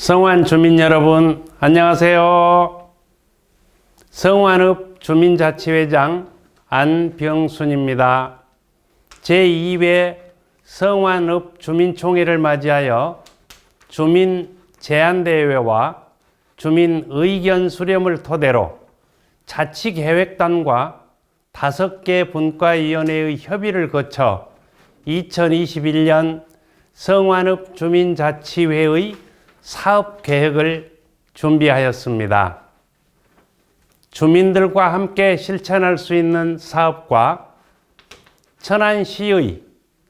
성완 주민 여러분, 안녕하세요. 성완읍 주민자치회장 안병순입니다. 제2회 성완읍 주민총회를 맞이하여 주민 제안대회와 주민 의견 수렴을 토대로 자치계획단과 5개 분과위원회의 협의를 거쳐 2021년 성완읍 주민자치회의 사업계획을 준비하였습니다. 주민들과 함께 실천할 수 있는 사업과 천안시의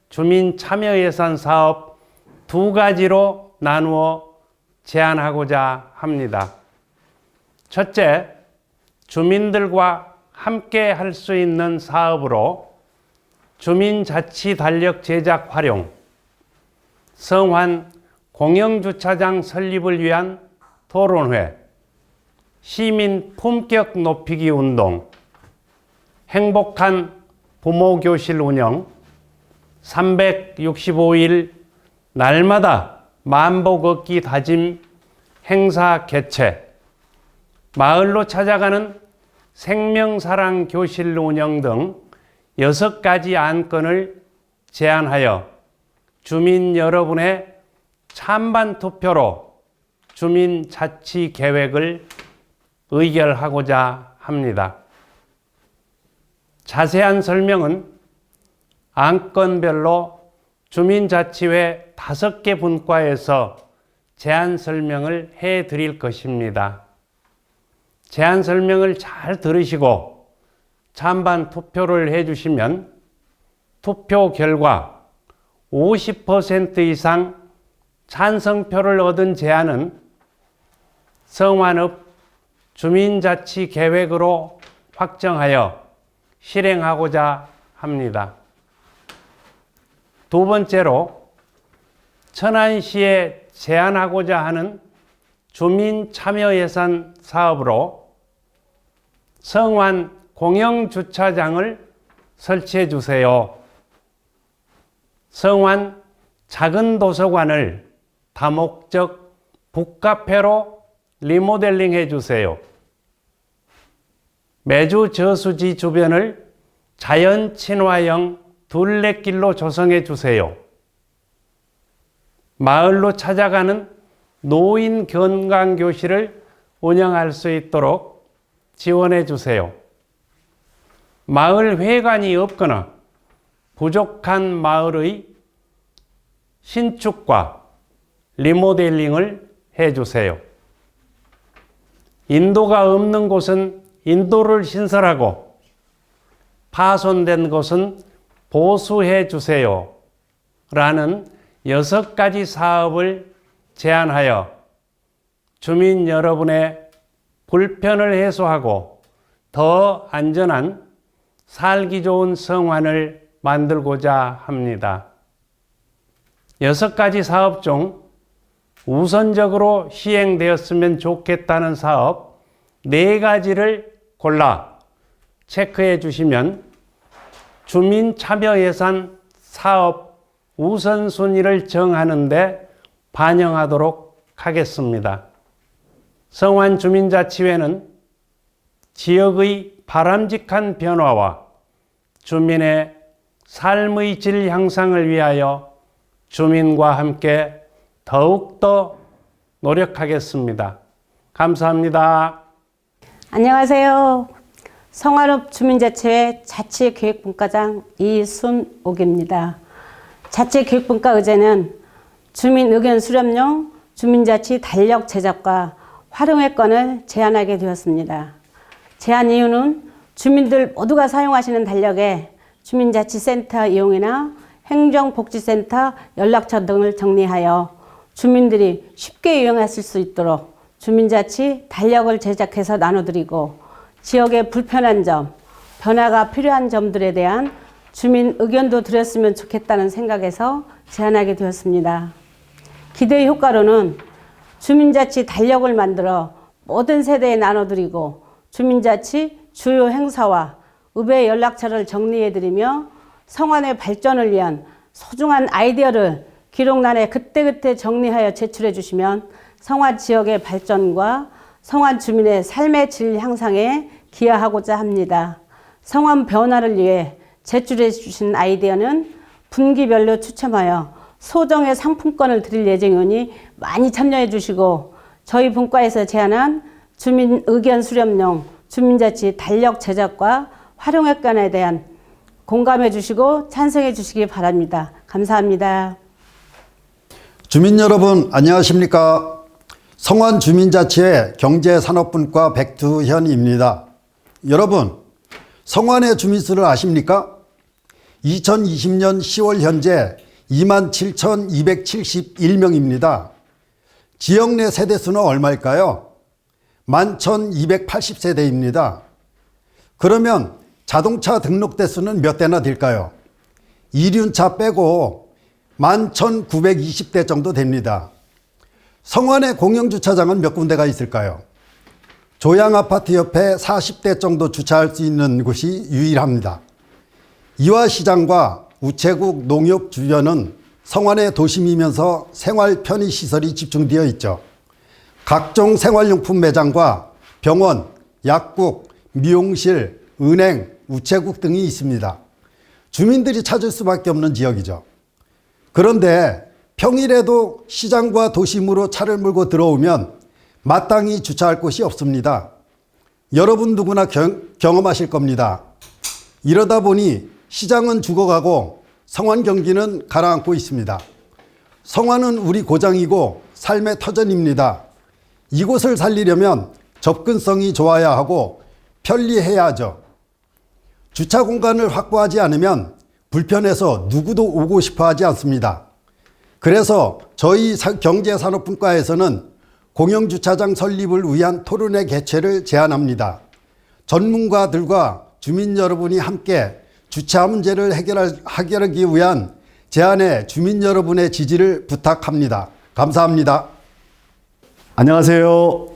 주민참여예산 사업 두 가지로 나누어 제안하고자 합니다. 첫째, 주민들과 함께 할 수 있는 사업으로 주민자치 달력 제작 활용, 성완 공영주차장 설립을 위한 토론회, 시민 품격 높이기 운동, 행복한 부모교실 운영, 365일 날마다 만보 걷기 다짐 행사 개최, 마을로 찾아가는 생명사랑 교실 운영 등 6가지 안건을 제안하여 주민 여러분의 찬반 투표로 주민자치 계획을 의결하고자 합니다. 자세한 설명은 안건별로 주민자치회 5개 분과에서 제안 설명을 해 드릴 것입니다. 제안 설명을 잘 들으시고 찬반 투표를 해 주시면 투표 결과 50% 이상 찬성표를 얻은 제안은 성완읍 주민자치 계획으로 확정하여 실행하고자 합니다. 두 번째로, 천안시에 제안하고자 하는 주민참여예산 사업으로 성완 공영주차장을 설치해 주세요. 성완 작은 도서관을 다목적 북카페로 리모델링 해주세요. 매주 저수지 주변을 자연 친화형 둘레길로 조성해 주세요. 마을로 찾아가는 노인 건강교실을 운영할 수 있도록 지원해 주세요. 마을 회관이 없거나 부족한 마을의 신축과 리모델링을 해주세요. 인도가 없는 곳은 인도를 신설하고 파손된 곳은 보수해 주세요. 라는 6가지 사업을 제안하여 주민 여러분의 불편을 해소하고 더 안전한 살기 좋은 성완을 만들고자 합니다. 6가지 사업 중 우선적으로 시행되었으면 좋겠다는 사업 4가지를 골라 체크해 주시면 주민참여예산 사업 우선순위를 정하는 데 반영하도록 하겠습니다. 성완 주민자치회는 지역의 바람직한 변화와 주민의 삶의 질 향상을 위하여 주민과 함께 더욱더 노력하겠습니다. 감사합니다. 안녕하세요. 성완읍 주민자치회 자치계획분과장 이순옥입니다. 자치계획분과 의제는 주민 의견 수렴용 주민자치 달력 제작과 활용의 건을 제안하게 되었습니다. 제안 이유는 주민들 모두가 사용하시는 달력에 주민자치센터 이용이나 행정복지센터 연락처 등을 정리하여 주민들이 쉽게 이용하실 수 있도록 주민자치 달력을 제작해서 나눠드리고 지역의 불편한 점, 변화가 필요한 점들에 대한 주민 의견도 드렸으면 좋겠다는 생각에서 제안하게 되었습니다. 기대 효과로는 주민자치 달력을 만들어 모든 세대에 나눠드리고 주민자치 주요 행사와 읍의 연락처를 정리해드리며 성완의 발전을 위한 소중한 아이디어를 기록란에 그때그때 정리하여 제출해 주시면 성화 지역의 발전과 성화 주민의 삶의 질 향상에 기여하고자 합니다. 성화 변화를 위해 제출해 주신 아이디어는 분기별로 추첨하여 소정의 상품권을 드릴 예정이니 많이 참여해 주시고, 저희 분과에서 제안한 주민 의견 수렴용 주민자치 달력 제작과 활용획관에 대한 공감해 주시고 찬성해 주시기 바랍니다. 감사합니다. 주민 여러분 안녕하십니까? 성완 주민자치회 경제산업분과 백두현입니다. 여러분, 성완의 주민수를 아십니까? 2020년 10월 현재 27,271명입니다. 지역 내 세대수는 얼마일까요? 11,280세대입니다. 그러면 자동차 등록 대수는 몇 대나 될까요? 이륜차 빼고 11,920대 정도 됩니다. 성완의 공영주차장은 몇 군데가 있을까요? 조양아파트 옆에 40대 정도 주차할 수 있는 곳이 유일합니다. 이화시장과 우체국, 농협 주변은 성완의 도심이면서 생활 편의시설이 집중되어 있죠. 각종 생활용품 매장과 병원, 약국, 미용실, 은행, 우체국 등이 있습니다. 주민들이 찾을 수밖에 없는 지역이죠. 그런데 평일에도 시장과 도심으로 차를 몰고 들어오면 마땅히 주차할 곳이 없습니다. 여러분 누구나 경험하실 겁니다. 이러다 보니 시장은 죽어가고 성완 경기는 가라앉고 있습니다. 성완은 우리 고장이고 삶의 터전입니다. 이곳을 살리려면 접근성이 좋아야 하고 편리해야 하죠. 주차 공간을 확보하지 않으면 불편해서 누구도 오고 싶어 하지 않습니다. 그래서 저희 경제산업분과에서는 공영주차장 설립을 위한 토론회 개최를 제안합니다. 전문가들과 주민 여러분이 함께 주차 문제를 해결하기 위한 제안에 주민 여러분의 지지를 부탁합니다. 감사합니다. 안녕하세요.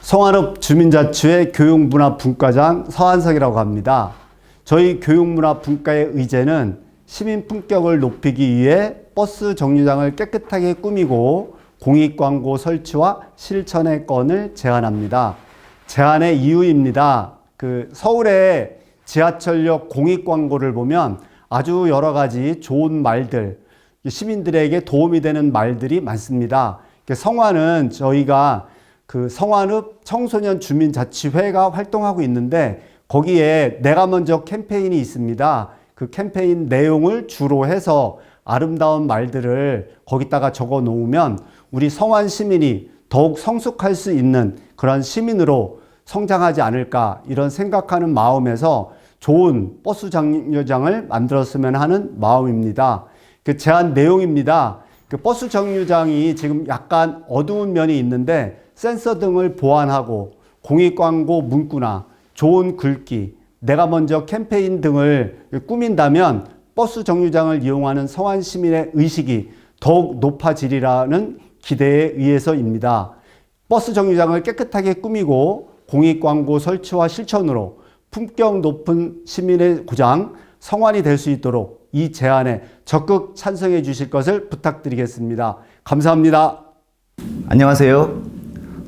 성완읍 주민자치회 교육문화분과장 서한석이라고 합니다. 저희 교육문화분과의 의제는 시민 품격을 높이기 위해 버스 정류장을 깨끗하게 꾸미고 공익광고 설치와 실천의 건을 제안합니다. 제안의 이유입니다. 서울의 지하철역 공익광고를 보면 아주 여러 가지 좋은 말들, 시민들에게 도움이 되는 말들이 많습니다. 성완은 저희가 성완읍 청소년 주민자치회가 활동하고 있는데 거기에 내가 먼저 캠페인이 있습니다. 그 캠페인 내용을 주로 해서 아름다운 말들을 거기다가 적어 놓으면 우리 성완 시민이 더욱 성숙할 수 있는 그런 시민으로 성장하지 않을까 이런 생각하는 마음에서 좋은 버스 정류장을 만들었으면 하는 마음입니다. 그 제안 내용입니다. 그 버스 정류장이 지금 약간 어두운 면이 있는데 센서 등을 보완하고 공익광고 문구나 좋은 글귀, 내가 먼저 캠페인 등을 꾸민다면 버스 정류장을 이용하는 성완 시민의 의식이 더욱 높아지리라는 기대에 의해서입니다. 버스 정류장을 깨끗하게 꾸미고 공익광고 설치와 실천으로 품격 높은 시민의 고장 성완이 될 수 있도록 이 제안에 적극 찬성해 주실 것을 부탁드리겠습니다. 감사합니다. 안녕하세요.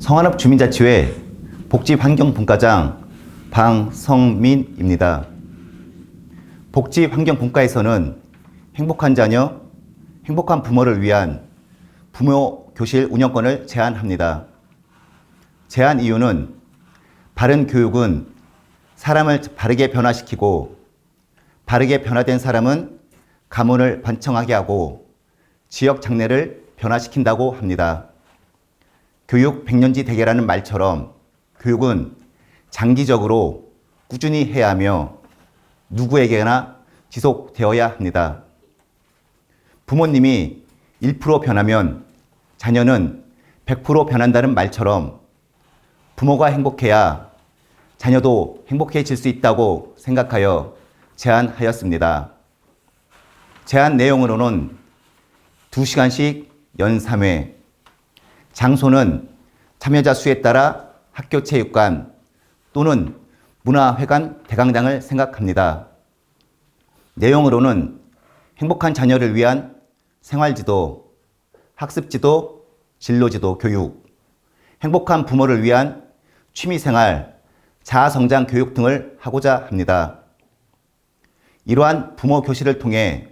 성완읍 주민자치회 복지환경분과장 방성민입니다. 복지환경분과에서는 행복한 자녀, 행복한 부모를 위한 부모 교실 운영권을 제안합니다. 제안 이유는 바른 교육은 사람을 바르게 변화시키고 바르게 변화된 사람은 가문을 번창하게 하고 지역 장래를 변화시킨다고 합니다. 교육 백년지 대계라는 말처럼 교육은 장기적으로 꾸준히 해야 하며 누구에게나 지속되어야 합니다. 부모님이 1% 변하면 자녀는 100% 변한다는 말처럼 부모가 행복해야 자녀도 행복해질 수 있다고 생각하여 제안하였습니다. 제안 내용으로는 2시간씩 연 3회, 장소는 참여자 수에 따라 학교체육관 또는 문화회관 대강당을 생각합니다. 내용으로는 행복한 자녀를 위한 생활지도, 학습지도, 진로지도 교육, 행복한 부모를 위한 취미생활, 자아성장 교육 등을 하고자 합니다. 이러한 부모 교실을 통해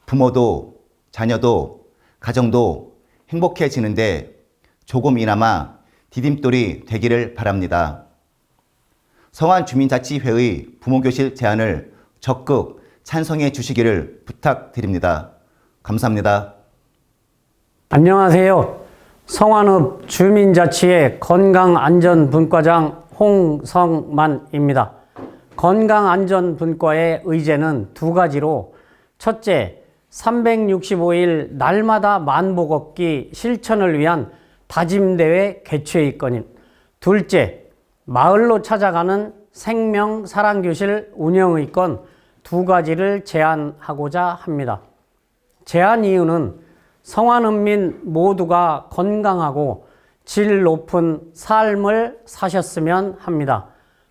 부모도 자녀도 가정도 행복해지는데 조금이나마 디딤돌이 되기를 바랍니다. 성안주민자치회의 부모교실 제안을 적극 찬성해 주시기를 부탁드립니다. 감사합니다. 안녕하세요. 성안읍 주민자치회 건강안전분과장 홍성만입니다. 건강안전분과의 의제는 두 가지로, 첫째, 365일 날마다 만보 걷기 실천을 위한 다짐대회 개최의건인, 둘째, 마을로 찾아가는 생명사랑교실 운영의건 두 가지를 제안하고자 합니다. 제안 이유는 성안읍민 모두가 건강하고 질 높은 삶을 사셨으면 합니다.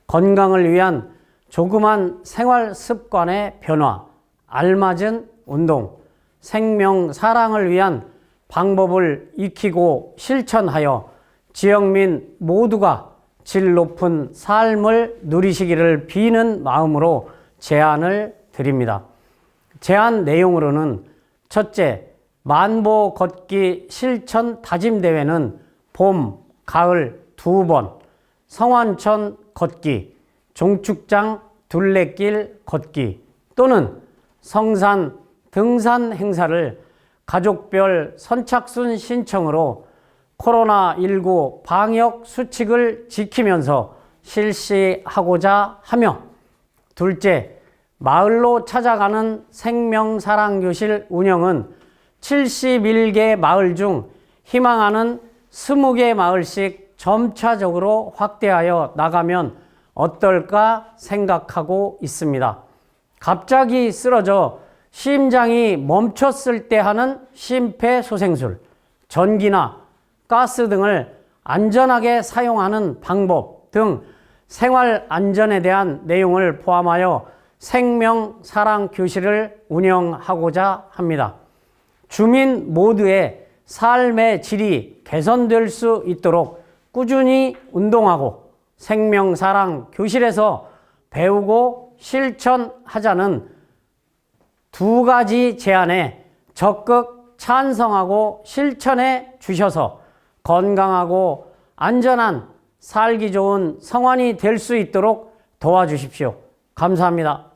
건강을 위한 조그만 생활 습관의 변화, 알맞은 운동, 생명 사랑을 위한 방법을 익히고 실천하여 지역민 모두가 질 높은 삶을 누리시기를 비는 마음으로 제안을 드립니다. 제안 내용으로는, 첫째, 만보 걷기 실천 다짐대회는 봄, 가을 2번, 성안천 걷기, 종축장 둘레길 걷기 또는 성산 등산 행사를 가족별 선착순 신청으로 코로나19 방역 수칙을 지키면서 실시하고자 하며, 둘째, 마을로 찾아가는 생명사랑교실 운영은 71개 마을 중 희망하는 20개 마을씩 점차적으로 확대하여 나가면 어떨까 생각하고 있습니다. 갑자기 쓰러져 심장이 멈췄을 때 하는 심폐소생술, 전기나 가스 등을 안전하게 사용하는 방법 등 생활 안전에 대한 내용을 포함하여 생명사랑교실을 운영하고자 합니다. 주민 모두의 삶의 질이 개선될 수 있도록 꾸준히 운동하고 생명사랑교실에서 배우고 실천하자는 두 가지 제안에 적극 찬성하고 실천해 주셔서 건강하고 안전한 살기 좋은 성안이 될 수 있도록 도와주십시오. 감사합니다.